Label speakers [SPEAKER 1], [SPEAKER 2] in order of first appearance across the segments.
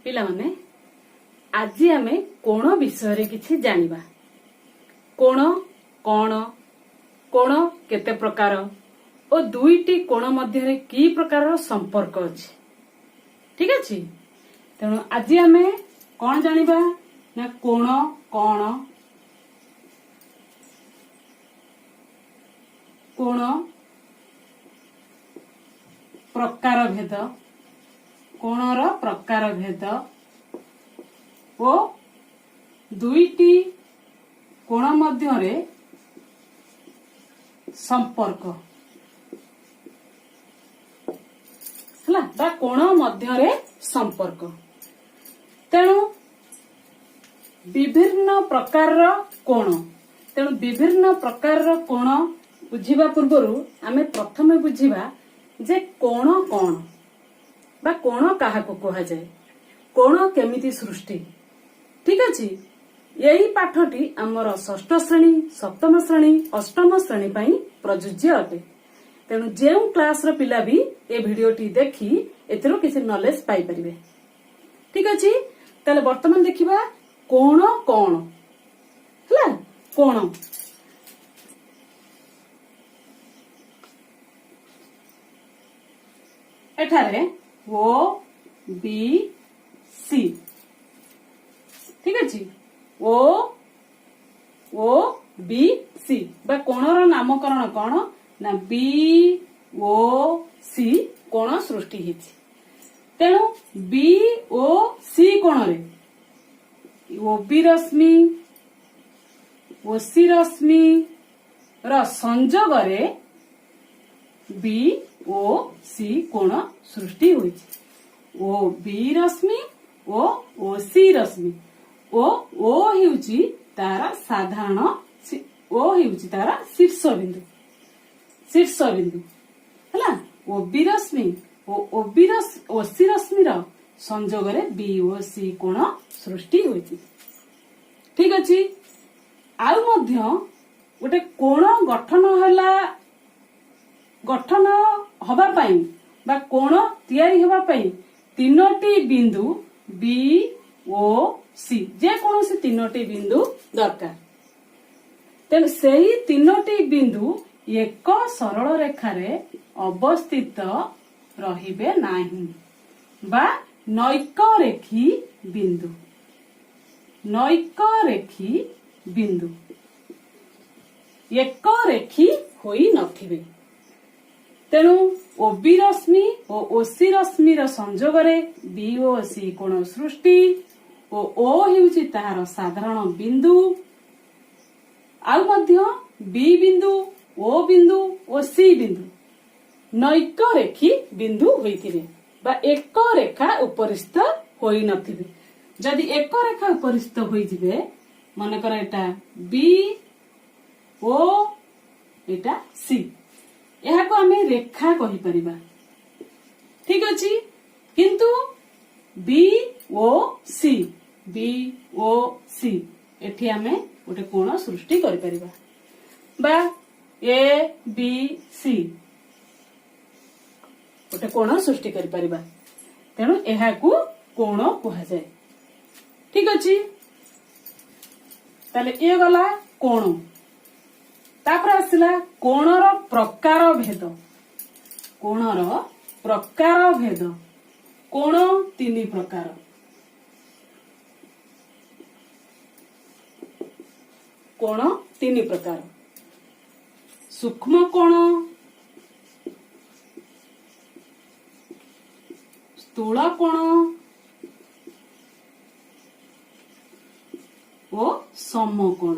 [SPEAKER 1] पिला माने आज आमे कोण विषय किछि जानिबा। कोण कोण कोण केते प्रकार और दुईटी कोण मध्य की प्रकार संपर्क अछि। ठीक अछि। तेणु आज आमे कोण जानिबा ना कोण कोण कोण प्रकार भेद कोणर प्रकार भेद और दुईटी कोण मध्य संपर्क हला बा कोण मध्य संपर्क। तेणु विभिन्न प्रकार कोण तेणु विभिन्न प्रकार कोण बुझिबा पूर्वरु आमे प्रथमे बुझिबा जे कोण कोण बा कोण काहाको कहा जाए कोण केमिति सृष्टि। ठीक अछि। यही पाठटी आमर षष्ठ श्रेणी सप्तम श्रेणी अष्टम श्रेणी पई प्रयोज्य अटे। तेणु जेउ क्लास रो पिला भी ए भिडियोटी देखि एथिरो किछि नॉलेज पाई परिबे। ठीक अछि। ताले वर्तमान देखिबा कोण कोण हला कोण एठारे ओ बी सी। ठीक अछि। ओ बी सी बा कोणर नामकरण कोण ना बी ओ सी कोण सृष्टि हिछि। तेणु बी ओ सी कोण रे ओ बी रश्मि ओ सी रश्मि र संयोग रे बी ओ सी कोण सृष्टि होइछि। ओ बी रश्मि ओ सी रश्मि ओ हेउछि तारा साधारण ओ हेउछि तारा शीर्ष बिंदु हला ओ बी रश्मि ओ सी रश्मि र संयोग रे बी ओ सी कोण सृष्टि होइछि। ठीक अछि। आउ मध्य गोटे कोण गठन हवा पाई बा कोण तयारी हवा पाई तीनोटी बिंदु बी ओ सी जे कोनोसी तीनोटी बिंदु दरकार। तेणु सेही तीनोटी बिंदु एक सरल रेखारे अवस्थित रहिबे नाही बा नैक रेखी बिंदु एक रेखी होई नथिबे। तेणु ओ बी रश्मि ओ सी रश्मि र संयोग रे बी ओ सी कोण सृष्टि ओ हेउछि तार साधारण बिंदु आउ मध्य बी बिंदु ओ सी बिंदु नैक रेखी बिंदु होइथिबे बा एक रेखा उपरिस्थ होई नथिबे। जदि एक रेखा उपरिस्थ होई जिवे मन कर एटा बी ओ एटा सी एहा को हमें रेखा कहि परिबा। ठीक अछि। किंतु बी ओ सी एठी हमें गोटे कोण सृष्टि करि परिबा बा ए बी सी गोटे कोण सृष्टि करि परिबा। तेणु एहा को कोण कहा जाए। ठीक अछि। ताले ए गला कोण तापर आसिला कोणर प्रकार भेद कोण तीन प्रकार सूक्ष्म कोण स्थूल कोण ओ समकोण।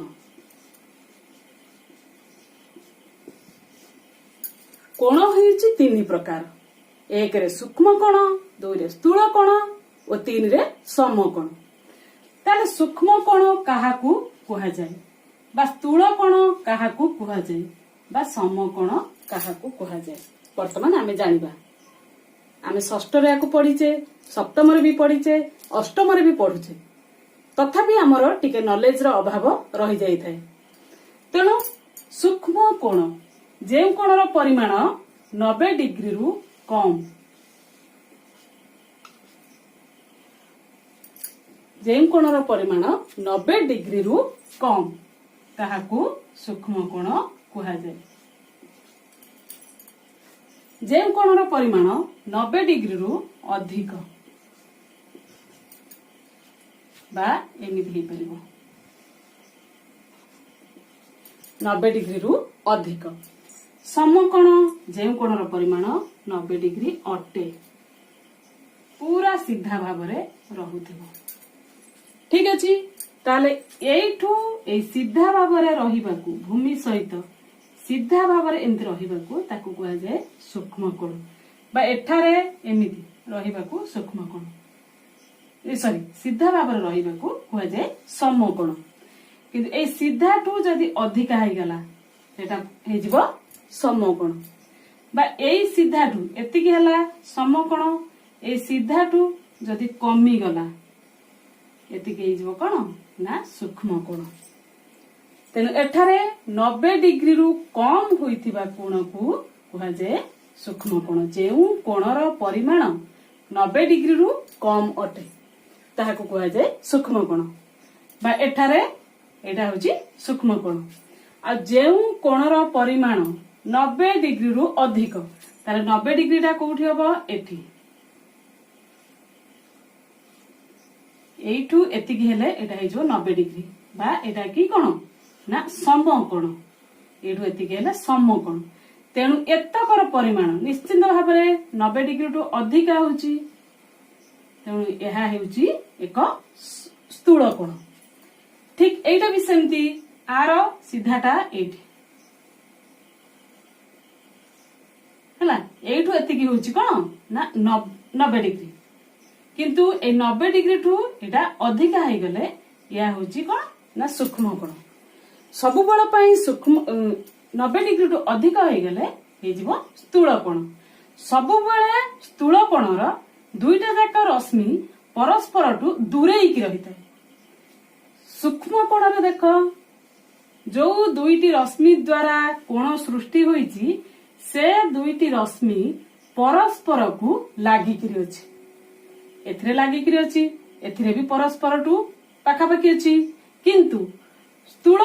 [SPEAKER 1] कोण होइछि तीन प्रकार एक रे सूक्ष्म कोण दो रे स्थूल कोण और तीन रे समकोण। ताले सूक्ष्म कोण काहाकू कुहा जाए बा स्थूल कोण काहाकू कुहा जाए बा समकोण काहाकू कुहा जाए वर्तमान आमे जानिबा। आमे षष्ठ रे याकू पढिचे सप्तम रे भी पढिचे अष्टम रे भी पढुचे तथापि हमर टिके नॉलेज रो अभाव रहि जाई थाए। तेणु सूक्ष्म कोण जे कोणर परिमाण 90 डिग्री रु कम ଯେଉଁ କୋଣର ପରିମାଣ 90 ଡିଗ୍ରୀରୁ କମ ତାହାକୁ ସୂକ୍ଷ୍ମ କୋଣ କୁହାଯାଏ। ଯେଉଁ କୋଣର ପରିମାଣ 90 ଡିଗ୍ରୀରୁ ଅଧିକ ବା ଏମିତି ହେଇପାରିବ 90 ଡିଗ୍ରୀରୁ ଅଧିକ। ସମକୋଣ ଯେଉଁ କୋଣର ପରିମାଣ 90 ଡିଗ୍ରୀ ଅଟେ ପୁରା ସିଧା ଭାବରେ ରହୁଥିବ। ଠିକ ଅଛି, ତାହେଲେ ଏଇଠୁ ଏଇ ସିଧା ଭାବରେ ରହିବାକୁ ଭୂମି ସହିତ ସିଧା ଭାବରେ ଏମିତି ରହିବାକୁ ତାକୁ କୁହାଯାଏ ସୂକ୍ଷ୍ମ କୋଣ ବା ଏଠାରେ ଏମିତି ରହିବାକୁ ସୂକ୍ଷ୍ମ କୋଣ ସରି ସିଧା ଭାବରେ ରହିବାକୁ କୁହାଯାଏ ସମକୋଣ। କିନ୍ତୁ ଏଇ ସିଧାଠୁ ଯଦି ଅଧିକା ହେଇଗଲା ସେଟା ହେଇଯିବ ସମକୋଣ ବା ଏଇ ସିଧାଠୁ ଏତିକି ହେଲା ସମକୋଣ, ଏଇ ସିଧାଠୁ ଯଦି କମିଗଲା ଏତିକି ହେଇଯିବ କଣ ନା ସୂକ୍ଷ୍ମ କୋଣ। ତେଣୁ ଏଠାରେ 90 ଡିଗ୍ରୀରୁ କମ ହୋଇଥିବା କୋଣକୁ କୁହାଯାଏ ସୂକ୍ଷ୍ମ କୋଣ। ଯେଉଁ କୋଣର ପରିମାଣ 90 ଡିଗ୍ରୀରୁ କମ ଅଟେ ତାହାକୁ କୁହାଯାଏ ସୂକ୍ଷ୍ମ କୋଣ ବା ଏଠାରେ ଏଇଟା ହଉଛି ସୂକ୍ଷ୍ମ କୋଣ। ଆଉ ଯେଉଁ କୋଣର ପରିମାଣ 90 ଡିଗ୍ରୀରୁ ଅଧିକ ତାହେଲେ 90 ଡିଗ୍ରୀଟା କୋଉଠି ହବ ଏଠି, ଏଇଠୁ ଏତିକି ହେଲେ ଏଇଟା ହେଇଯିବ 90 ଡିଗ୍ରୀ ବା ଏଇଟା କି କୋଣ ନା ସମକୋଣ, ଏଇଠୁ ଏତିକି ହେଲେ ସମକୋଣ। ତେଣୁ ଏତକର ପରିମାଣ ନିଶ୍ଚିନ୍ତ ଭାବରେ 90 ଡିଗ୍ରୀଠୁ ଅଧିକା ହଉଛି, ତେଣୁ ଏହା ହେଉଛି ଏକ ସ୍ଥୂଳ କୋଣ। ଠିକ ଏଇଟା ବି ସେମିତି, ଆର ସିଧାଟା ଏଇଠି ହେଲା, ଏଇଠୁ ଏତିକି ହଉଛି କଣ ନା 90 ଡିଗ୍ରୀ, କିନ୍ତୁ ଏଇ 90 ଡିଗ୍ରୀଠୁ ଏଇଟା ଅଧିକା ହେଇଗଲେ ଏହା ହଉଛି କଣ ନା ସୂକ୍ଷ୍ମ କୋଣ। ସବୁବେଳ ପାଇଁ 90 ଡିଗ୍ରୀଠୁ ଅଧିକ ହେଇଗଲେ ହେଇଯିବ ସ୍ଥୂଳ କୋଣ। ସବୁବେଳେ ସ୍ଥୂଳ କୋଣର ଦୁଇଟା ଯାକ ରଶ୍ମି ପରସ୍ପରଠୁ ଦୂରେଇକି ରହିଥାଏ। ସୂକ୍ଷ୍ମ କୋଣରେ ଦେଖ ଯୋଉ ଦୁଇଟି ରଶ୍ମି ଦ୍ୱାରା କୋଣ ସୃଷ୍ଟି ହୋଇଛି ସେ ଦୁଇଟି ରଶ୍ମି ପରସ୍ପରକୁ ଲାଗିକିରି ଅଛି, ଏଥିରେ ଲାଗିକିରି ଅଛି, ଏଥିରେ ବି ପରସ୍ପରଠୁ ପାଖାପାଖି ଅଛି। କିନ୍ତୁ ସ୍ଥୂଳ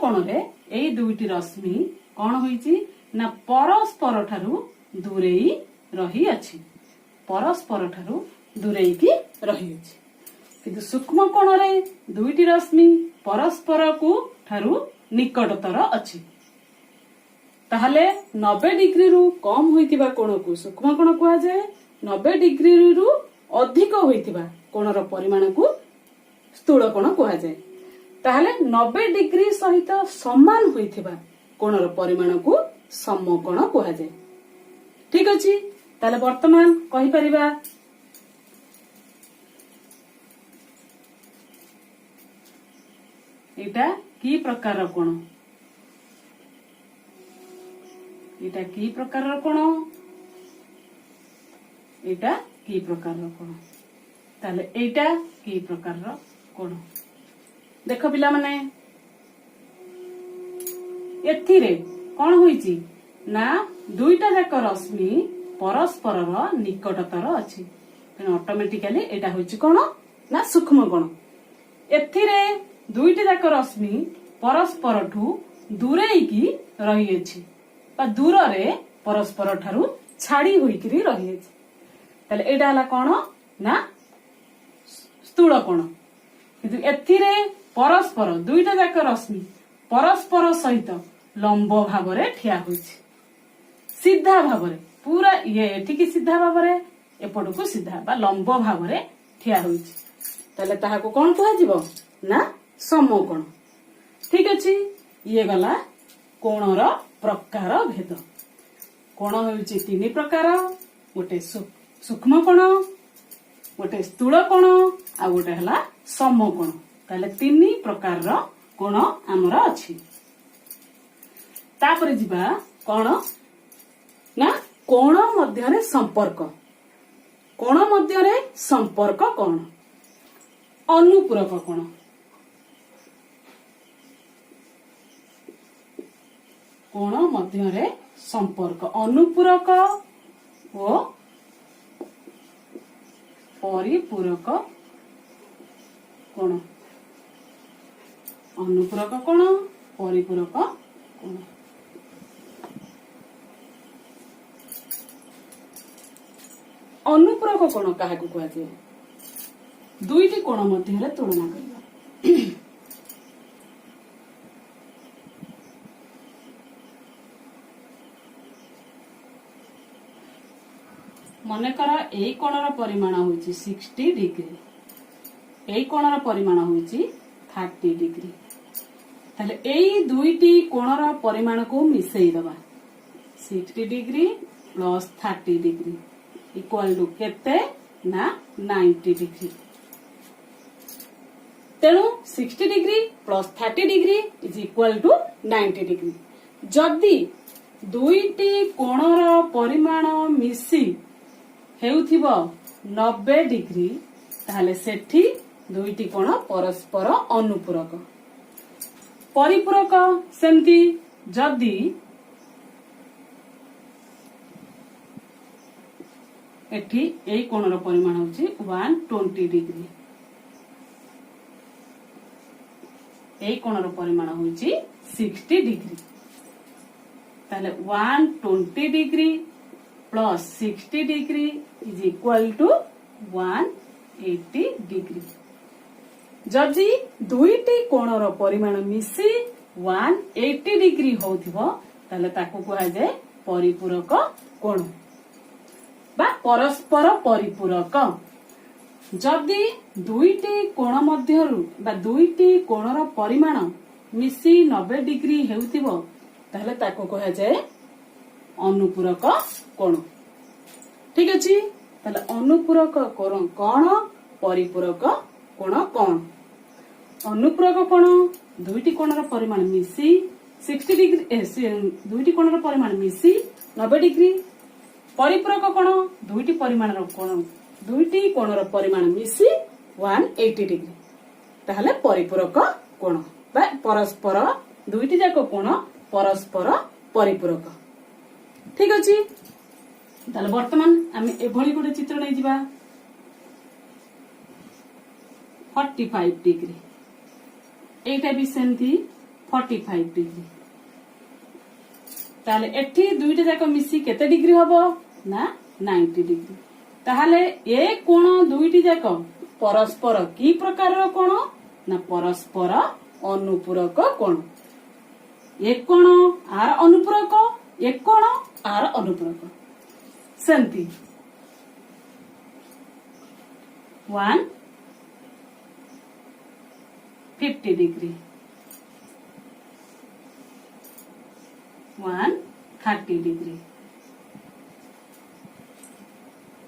[SPEAKER 1] କୋଣରେ ଏଇ ଦୁଇଟି ରଶ୍ମି କଣ ହୋଇଛି ନା ପରସ୍ପର ଠାରୁ ଦୂରେଇ ରହିଅଛି, ପରସ୍ପର ଠାରୁ ଦୂରେଇକି ରହିଅଛି। କିନ୍ତୁ ସୂକ୍ଷ୍ମ କୋଣରେ ଦୁଇଟି ରଶ୍ମି ପରସ୍ପରକୁ ଠାରୁ ନିକଟତର ଅଛି। ତାହେଲେ 90 ଡିଗ୍ରୀରୁ କମ ହୋଇଥିବା କୋଣକୁ ସୂକ୍ଷ୍ମ କୋଣ କୁହାଯାଏ, 90 ଡିଗ୍ରୀରୁ ଅଧିକ ହୋଇଥିବା କୋଣର ପରିମାଣକୁ ସ୍ଥୂଳ କୋଣ କୁହାଯାଏ। ତାହେଲେ 90 ଡିଗ୍ରୀ ସହିତ ସମାନ ହୋଇଥିବା କୋଣର ପରିମାଣକୁ ସମକୋଣ କୁହାଯାଏ। ଠିକ ଅଛି, ତାହେଲେ ବର୍ତ୍ତମାନ କହିପାରିବା ଏଇଟା କି ପ୍ରକାରର କୋଣ, ଏଇଟା କି ପ୍ରକାରର କୋଣ, ଏଇଟା କି ପ୍ରକାରର କୋଣ। ତାହେଲେ ଏଇଟା କି ପ୍ରକାରର କୋଣ। ଦେଖ ପିଲାମାନେ ଏଥିରେ କଣ ହୋଇଛି ନା ଦୁଇଟା ଯାକ ରଶ୍ମି ପରସ୍ପରର ନିକଟତର ଅଛି, ତେଣୁ ଅଟୋମେଟିକାଲି ଏଇଟା ହଉଛି କଣ ନା ସୂକ୍ଷ୍ମ କୋଣ। ଏଥିରେ ଦୁଇଟି ଯାକ ରଶ୍ମି ପରସ୍ପରଠୁ ଦୂରେଇକି ରହିଅଛି ବା ଦୂରରେ ପରସ୍ପର ଠାରୁ ଛାଡି ହୋଇକିରି ରହିଅଛି, ତାହେଲେ ଏଇଟା ହେଲା କଣ ନା ସ୍ଥୂଳ କୋଣ। କିନ୍ତୁ ଏଥିରେ ପରସ୍ପର ଦୁଇଟା ଯାକ ରଶ୍ମି ପରସ୍ପର ସହିତ ଲମ୍ବ ଭାବରେ ଠିଆ ହୋଇଛି, ସିଧା ଭାବରେ ପୁରା ଏଠିକି ସିଧା ଭାବରେ ଏପଟକୁ ସିଧା ବା ଲମ୍ବ ଭାବରେ ଠିଆ ହୋଇଛି, ତାହେଲେ ତାହାକୁ କଣ କୁହାଯିବ ନା ସମକୋଣ। ଠିକ ଅଛି, ଇଏ ଗଲା କୋଣର ପ୍ରକାର ଭେଦ। କୋଣ ହେଉଛି ତିନି ପ୍ରକାର, ଗୋଟେ ସୂକ୍ଷ୍ମ କୋଣ, ଗୋଟେ ସ୍ଥୂଳ କୋଣ ଆଉ ଗୋଟେ ହେଲା ସମକୋଣ। ତାହେଲେ ତିନି ପ୍ରକାରର କୋଣ ଆମର ଅଛି। ତାପରେ ଯିବା କଣ ନା କୋଣ ମଧ୍ୟରେ ସମ୍ପର୍କ। କୋଣ ମଧ୍ୟରେ ସମ୍ପର୍କ କଣ? ଅନୁପୂରକ କୋଣ। କୋଣ ମଧ୍ୟରେ ସମ୍ପର୍କ ଅନୁପୂରକ ଓ ପରିପୂରକ କୋଣ। ଅନୁପୂରକ କୋଣ, ପରିପୂରକ କୋଣ। ଅନୁପୂରକ କୋଣ କାହାକୁ କୁହାଯାଏ? ଦୁଇଟି କୋଣ ମଧ୍ୟରେ ତୁଳନା କରିବା। ମନେକର ଏଇ କୋଣର ପରିମାଣ ହେଉଛି 60 ଡିଗ୍ରୀ, ଏଇ କୋଣର ପରିମାଣ ହେଉଛି 30 ଡିଗ୍ରୀ। ତାହେଲେ ଏଇ ଦୁଇଟି କୋଣର ପରିମାଣକୁ ମିଶେଇ ଦବା। 60 degree plus 30 degree equal to କେତେ ନା 90 ଡିଗ୍ରୀ। ତେଣୁ 60 degree plus 30 degree is equal to 90 degree. ଯଦି ଦୁଇଟି କୋଣର ପରିମାଣ ମିଶି ହେଉଥିବ 90 ଡିଗ୍ରୀ, ତାହେଲେ ସେଠି ଦୁଇଟି କୋଣ ପରସ୍ପର ଅନୁପୂରକ। ପରିପୂରକ ସେମିତି ଯଦି ଏଠି ଏଇ କୋଣର ପରିମାଣ ହେଉଛି 120 ଡିଗ୍ରୀ, ଏଇ କୋଣର ପରିମାଣ ହେଉଛି 60 ଡିଗ୍ରୀ, ତାହେଲେ 120 degree plus 60 degree is equal to 180 degree. जदि दुईटी कोणर परिमाण मिसी 180 डिग्री होथिबो ताले ताको कुहा जाय परिपूरक कोण बा परस्पर परिपूरक। जदि दुईटी कोण मध्यरु बा दुईटी कोणर परिमाण मिसी 90 डिग्री हेउथिबो ताले ताको कुहा जाय अनुपूरक कोण। ठीक अछि, ताले अनुपूरक कोण कोण, परिपूरक कोण कोण। अनुपूरक कोण दुईटी कोणर परिमाण मिसी 60 डिग्री दुईटी कोणर परिमाण मिसी 90 डिग्री। परिपूरक कोण दुईटी परिमाणर कोण दुईटी कोणर परिमाण मिसी 180 डिग्री ताहले परिपूरक कोण बा परस्पर दुईटी जाक कोण परस्पर परिपूरक। ठीक अछि, ताले वर्तमान आमे एभली गोटे चित्र नै जिबा 45 डिग्री, एटा भी सेमती 45 डिग्री। ताले एठी दुईटा जाक मिसी केते डिग्री हबो ना 90 डिग्री। ताहले ए कोण दुईटी जाक परस्पर की प्रकारर कोण ना परस्पर अनुपूरक कोण। एक कोण आर अनुपूरक, एक कोण आर अनुपूरक। सेमती 150 डिग्री 130 डिग्री।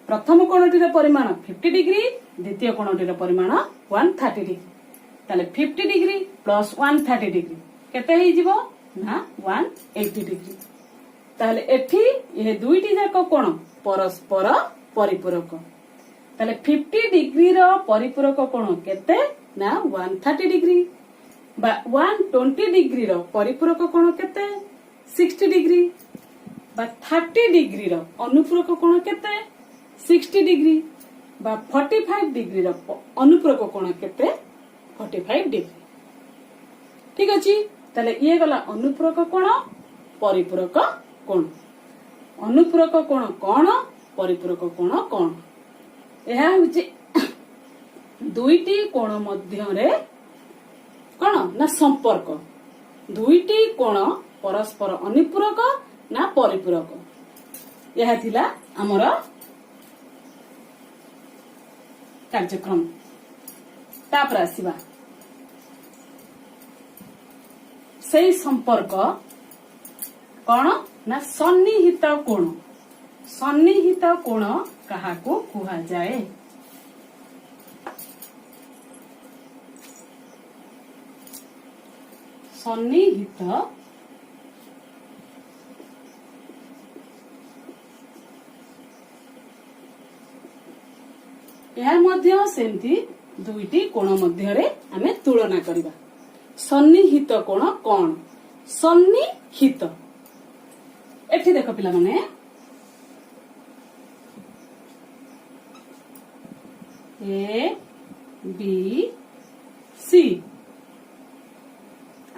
[SPEAKER 1] प्रथम कोणटीर परिमाण 50 डिग्री, द्वितीय कोणटीर परिमाण 130 डिग्री। ताले 50 डिग्री प्लस 130 डिग्री केते हेइ जिवो ना 180 डिग्री। ताले एठी ये दुईटी जाक कोण परस्पर परिपूरक। ताले 50 डिग्री रो परिपूरक कोण केते ना 130 डिग्री बा 120 डिग्री रो परिपूरक कोण केते 60 डिग्री बा 30 डिग्री रो अनुपूरक कोण केते 60 डिग्री बा 45 डिग्री रो अनुपूरक कोण केते 45 डिग्री। ठीक अछि, ताले ये गला अनुपूरक कोण परिपूरक कोण। अनुपूरक कोण कोण, परिपूरक कोण कोण। एहा होछि दुईटी कोण मध्यरे कोण ना संपर्क। दुईटी कोण परस्पर अनुपूरक ना परिपूरक। एहा थिला हमर कार्यक्रम। तापर आसीबा सेई संपर्क कोण ना सन्निहित कोण। सन्निहित कोण काहाको कुहा जाए। सन्निहित यार मध्य सेमती दुईटी कोण मध्यरे आमे तुलना करिबा। सन्निहित कोण कोण। सन्निहित एठी देखो पिला माने ए बी सी।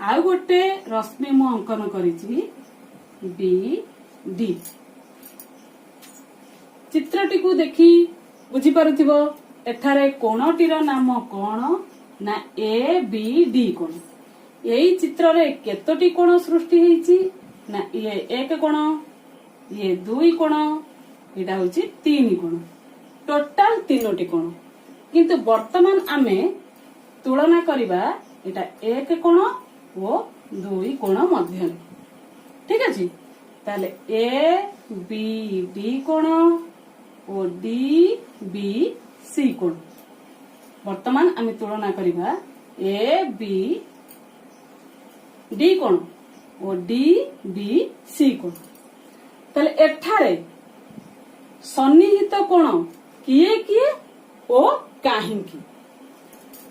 [SPEAKER 1] आउ गोटे रश्मि मु अंकन करिछि बी डी। चित्रटी को देखी बुझी पारुथिबो एठारे कोणटीर नाम कोण ना ए बी डी कोण। एई चित्र रे केतोटी कोण सृष्टि हेछि ना ये एक कोण, ये दुई कोण, एटा होछि तीन कोण, टोटाल तीनोटी कोण। किंतु वर्तमान आमे तुलना करिबा एटा एक कोण ओ दुई कोण मध्य। ठीक अछि, ताले ए बी डी कोण ओ डी बी सी कोण। वर्तमान आमे तुलना करिबा ए बी डी कोण ओ डी बी सी कोण। ताले एठारे सन्निहित कोण किए किए ओ काहिंकी।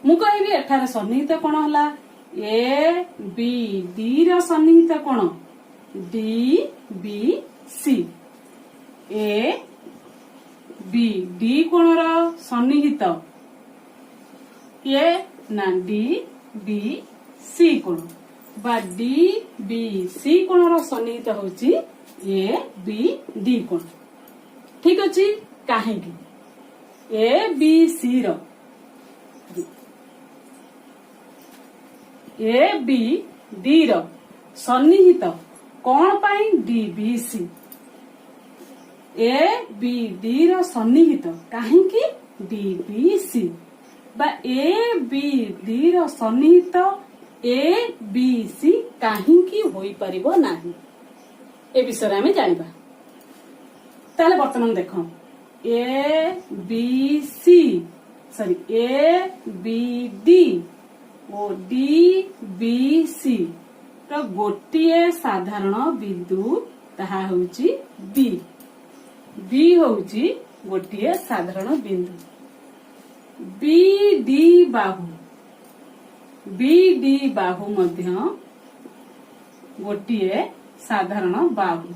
[SPEAKER 1] मु कहबी एठारे सन्निहित कोण हला ए बी डी र सन्निहित कोण D B C. A B D कोण र सन्निहित ए ना डी बी सी कोण बा डी बी सी कोण र सन्निहित होची ए बी डी कोण। ठीक अछि, काहेकि ए बी सी रो ए बी डी रो सन्निहित कोण पाई D B C. A B D रो सन्निहित काहेकि डी बी सी बा ए बी डी रो सन्निहित ए बी सी काहेकि होई परिबो नाही, ए विषय आमे जानिबा। ताले वर्तमान देखो A B C sorry A B D O D B C रो गोटिए साधारण बिंदु ताहा होउची बी। बी होउची गोटिए साधारण बिंदु। बी डी बाहु, बी डी बाहु मध्य गोटिए साधारण बाहु।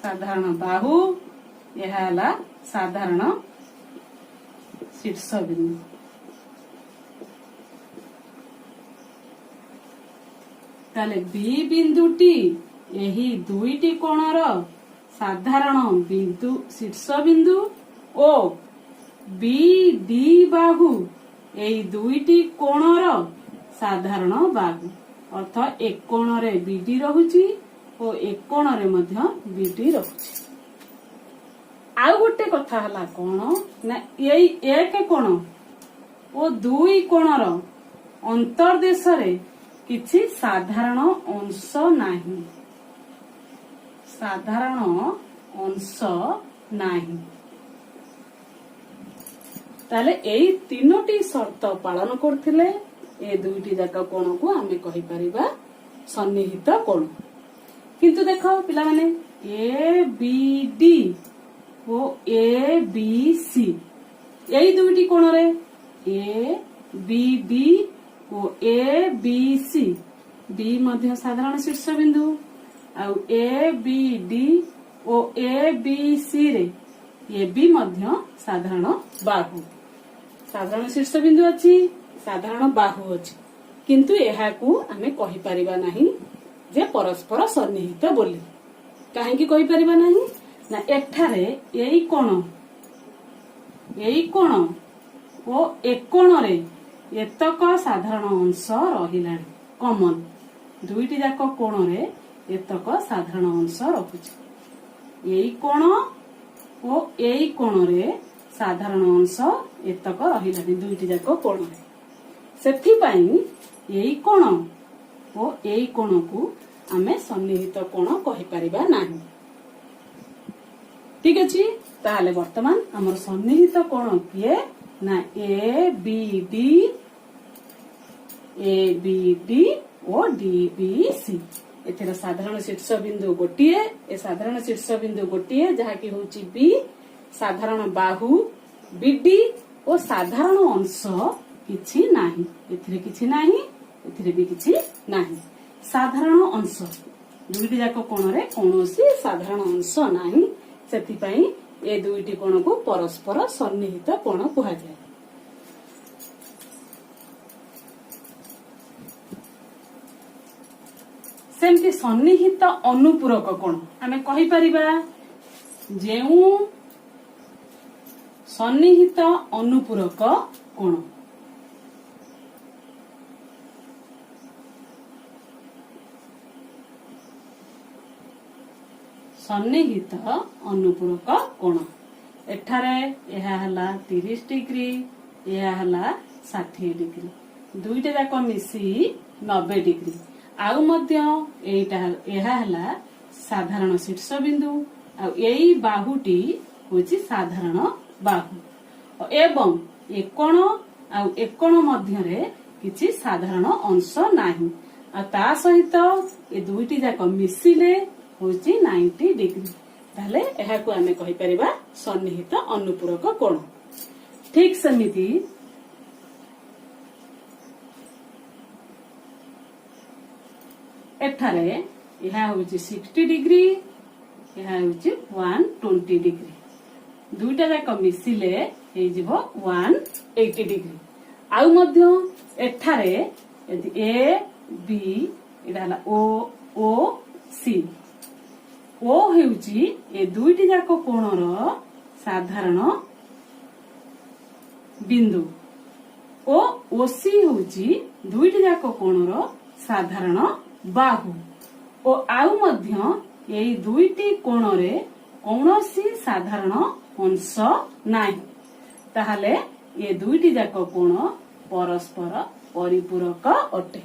[SPEAKER 1] साधारण बाहु यह हला साधारण शीर्ष बिंदु। ताले बी बिंदुटी एही दुईटी कोणर साधारण बिंदु शीर्ष बिंदु ओ बी डी बाहु एही दुईटी कोणर साधारण बाहु। अर्थ एक कोण रे बी डी रहुची ओ एक कोण रे मध्य बी डी रहुची। आउ गोटे कथा हला कोण ना एई एक कोण ओ दुई कोणर अंतर्देश रे किछि साधारण अंश नाही। साधारण अंश नाही। ताले एई तीनोटी शर्त पालन करथिले ए दुईटी जाक कोण को आमे कहि परिबा सन्निहित कोण। किंतु देखो पिला माने A B D O A B C एई दुईटी कोण रे A B D O A B C B मध्य साधारण शीर्ष बिंदु आउ A B D O A B C रे ए बी मध्य साधारण बाहु। साधारण शीर्ष बिंदु अछि, साधारण बाहु अछि, किंतु एहाकू आमे कहि परिबा नाही जे परस्पर सन्निहित बोली। काहेकि कहि परिबा नाही ना एठारे एई कोण ओ एक कोण रे एतक साधारण अंश रहिलाणी कॉमन। दुईटी जाक कोण रे एतक साधारण अंश रहुछि। एई कोण ओ एई कोण रे साधारण अंश एतक रहिलाणी दुईटी जाक कोण रे। सेथि पई एई कोण ओ एई कोण को आमे सन्निहित कोण कहि परिबा नाही। ठीक अछि, ताले वर्तमान हमर सन्निहित कोण किए ना A B D O D B C. एथेर साधारण शीर्ष बिंदु गोटिए, ए साधारण शीर्ष बिंदु गोटिए जहा कि होची बी, साधारण बाहु बीडी ओ साधारण अंश किछि नाही। एथिरे किछि नाही, एथिरे भी किछि नाही। साधारण अंश दुईटी जाक कोण रे कौनसी साधारण अंश नाही। ସେଥିପାଇଁ ଏ ଦୁଇଟି କୋଣକୁ ପରସ୍ପର ସନ୍ନିହିତ କୋଣ କୁହାଯାଏ। ସେମିତି ସନ୍ନିହିତ ଅନୁପୂରକ କୋଣ ଆମେ କହିପାରିବା ଯେଉଁ ସନ୍ନିହିତ ଅନୁପୂରକ କୋଣ ସନ୍ନିହିତ ଅନୁପୂରକ କୋଣ ଏଠାରେ ଏହା ହେଲା 30 ଡିଗ୍ରୀ, ଏହା ହେଲା 60 ଡିଗ୍ରୀ, ଦୁଇଟା ଯାକ ମିଶି 90 ଡିଗ୍ରୀ। ଆଉ ମଧ୍ୟ ଏହା ହେଲା ସାଧାରଣ ଶୀର୍ଷ ବିନ୍ଦୁ, ଆଉ ଏଇ ବାହୁଟି ହଉଛି ସାଧାରଣ ବାହୁ ଏବଂ ଏକୋଣ ଆଉ ଏକୋଣ ମଧ୍ୟରେ କିଛି ସାଧାରଣ ଅଂଶ ନାହିଁ। ଆଉ ତା ସହିତ ଏ ଦୁଇଟି ଯାକ ମିଶିଲେ ହଉଛି 90 ଡିଗ୍ରୀ। ତାହେଲେ ଏହାକୁ ଆମେ କହିପାରିବା ସନ୍ନିହିତ ଅନୁପୂରକ କୋଣ। ଠିକ ସେମିତି ଏଠାରେ ଏହା ହଉଛି 60 ଡିଗ୍ରୀ, ଏହା ହଉଛି 120 ଡିଗ୍ରୀ, ଦୁଇଟା ଯାକ ମିଶିଲେ ହେଇଯିବ 180 ଡିଗ୍ରୀ। ଆଉ ମଧ୍ୟ ଏଠାରେ ଏ ବି ଏଟା ହେଲା ଓ ସି। ଓ ହେଉଛି ଏ ଦୁଇଟି ଯାକ କୋଣର ସାଧାରଣ ବିନ୍ଦୁ ଓ ଓସି ହେଉଛି ଦୁଇଟି ଯାକ କୋଣର ସାଧାରଣ ବାହୁ। ଓ ଆଉ ମଧ୍ୟ ଏଇ ଦୁଇଟି କୋଣରେ କୌଣସି ସାଧାରଣ ଅଂଶ ନାହିଁ। ତାହେଲେ ଏ ଦୁଇଟି ଯାକ କୋଣ ପରସ୍ପର ପରିପୂରକ ଅଟେ।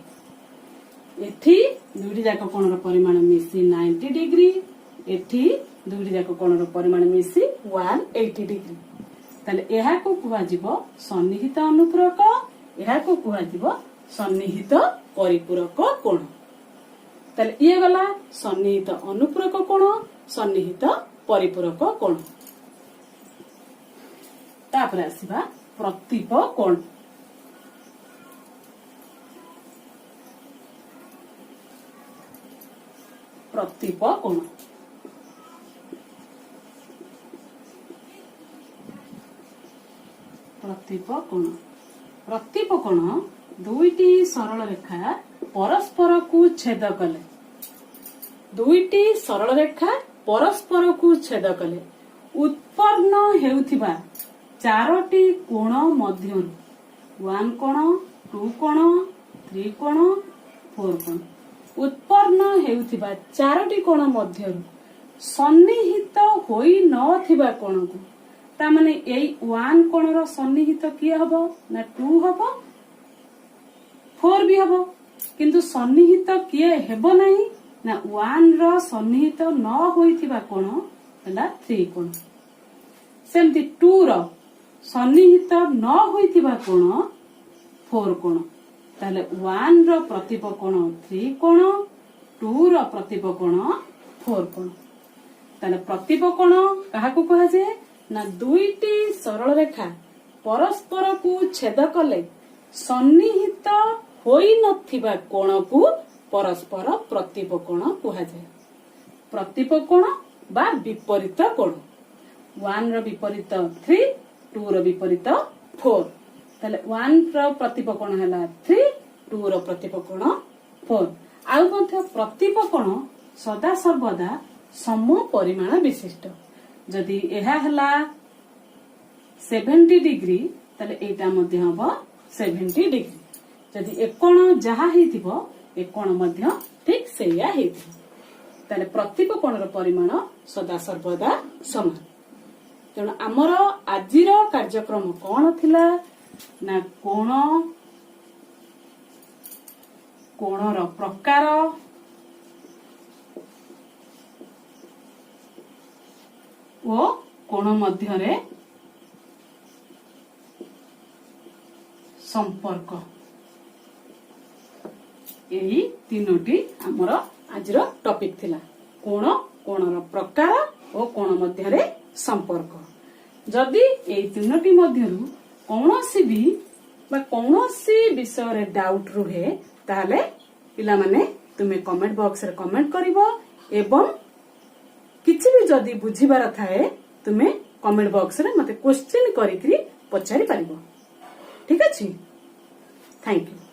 [SPEAKER 1] ଏଠି ଦୁଇଟି ଯାକ କୋଣର ପରିମାଣ ମିଶି 90 ଡିଗ୍ରୀ, ଏଠି ଦୁଇଟି ଯାକ କୋଣର ପରିମାଣ ମିଶି 180 ଡିଗ୍ରୀ। ତାହେଲେ ଏହାକୁ କୁହାଯିବ ସନ୍ନିହିତ ଅନୁପୂରକ, ଏହାକୁ କୁହାଯିବ ସନ୍ନିହିତ ପରିପୂରକ କୋଣ। ତାହେଲେ ଇଏ ଗଲା ସନ୍ନିହିତ ଅନୁପୂରକ କୋଣ, ସନ୍ନିହିତ ପରିପୂରକ କୋଣ। ତାପରେ ଆସିବା ପ୍ରତୀପ କୋଣ। ପ୍ରତୀପ କୋଣ ପ୍ରତୀପ କୋଣ ପ୍ରତୀପ କୋଣ ଦୁଇଟି ସରଳ ରେଖା ପରସ୍ପରକୁ ଛେଦ କଲେ, ଦୁଇଟି ସରଳ ରେଖା ପରସ୍ପରକୁ ଛେଦ କଲେ ଉତ୍ପନ୍ନ ହେଉଥିବା ଚାରୋଟି କୋଣ ମଧ୍ୟରୁ 1 କୋଣ, 2 କୋଣ, 3 କୋଣ, 4 କୋଣ ଉତ୍ପନ୍ନ ହେଉଥିବା ଚାରୋଟି କୋଣ ମଧ୍ୟରୁ ସନ୍ନିହିତ ହୋଇ ନଥିବା କୋଣକୁ, ତାମାନେ ଏଇ 1 କୋଣର ସନ୍ନିହିତ କିଏ ହବ ନା 2 ହବ, 4 ବି ହବ, କିନ୍ତୁ ସନ୍ନିହିତ କିଏ ହେବ ନାହିଁ ନା 1 ର ସନ୍ନିହିତ ନ ହୋଇଥିବା କୋଣ ହେଲା 3 କୋଣ। ସେମିତି 2 ର ସନ୍ନିହିତ ନ ହୋଇଥିବା କୋଣ 4 କୋଣ। ତାହେଲେ 1 ର ପ୍ରତୀପ କୋଣ 3 କୋଣ, 2 ର ପ୍ରତୀପ କୋଣ 4 କୋଣ। ତାହେଲେ ପ୍ରତୀପ କୋଣ କାହାକୁ କୁହାଯାଏ ନା ଦୁଇଟି ସରଳ ରେଖା ପରସ୍ପରକୁ ଛେଦ କଲେ ସନ୍ନିହିତ ହୋଇନଥିବା କୋଣକୁ ପରସ୍ପର ପ୍ରତୀପ କୋଣ କୁହାଯାଏ। ପ୍ରତୀପ କୋଣ ବା ବିପରୀତ କୋଣ। 1 ର ବିପରୀତ 3, 2 ର ବିପରୀତ 4। ତାହେଲେ 1 ର ପ୍ରତୀପ କୋଣ ହେଲା 3, 2 ର ପ୍ରତୀପ କୋଣ 4। ଆଉ ମଧ୍ୟ ପ୍ରତୀପ କୋଣ ସଦା ସର୍ବଦା ସମ ପରିମାଣ ବିଶିଷ୍ଟ। ଯଦି ଏହା ହେଲା 70 ଡିଗ୍ରୀ ତାହେଲେ ଏଇଟା ମଧ୍ୟ ହବ 70 ଡିଗ୍ରୀ। ଯଦି ଏକୋଣ ଯାହା ହେଇଥିବ ଏକୋଣ ମଧ୍ୟ ଠିକ ସେଇଆ ହେଇଥିବ। ତାହେଲେ ପ୍ରତୀପ କୋଣର ପରିମାଣ ସଦା ସର୍ବଦା ସମାନ। ତେଣୁ ଆମର ଆଜିର କାର୍ଯ୍ୟକ୍ରମ କଣ ଥିଲା ନା କୋଣର ପ୍ରକାର ଓ କୋଣ ମଧ୍ୟରେ ସମ୍ପର୍କ, ଏହି ତିନୋଟି ଆମର ଆଜିର ଟପିକ ଥିଲା। କୋଣ, କୋଣର ପ୍ରକାର ଓ କୋଣ ମଧ୍ୟରେ ସମ୍ପର୍କ। ଯଦି ଏହି ତିନୋଟି ମଧ୍ୟରୁ କୌଣସି ବି ବା କୌଣସି ବିଷୟରେ ଡାଉଟ ରୁହେ ତାହେଲେ ପିଲାମାନେ ତୁମେ କମେଣ୍ଟ ବକ୍ସରେ କମେଣ୍ଟ କରିବ ଏବଂ କିଛି ବି जदि बुझीबार थाए तुमे कमेंट बॉक्स रे मते क्वेश्चन करिकरी पचारि पारिबो। ठीक अछि, थैंक यू।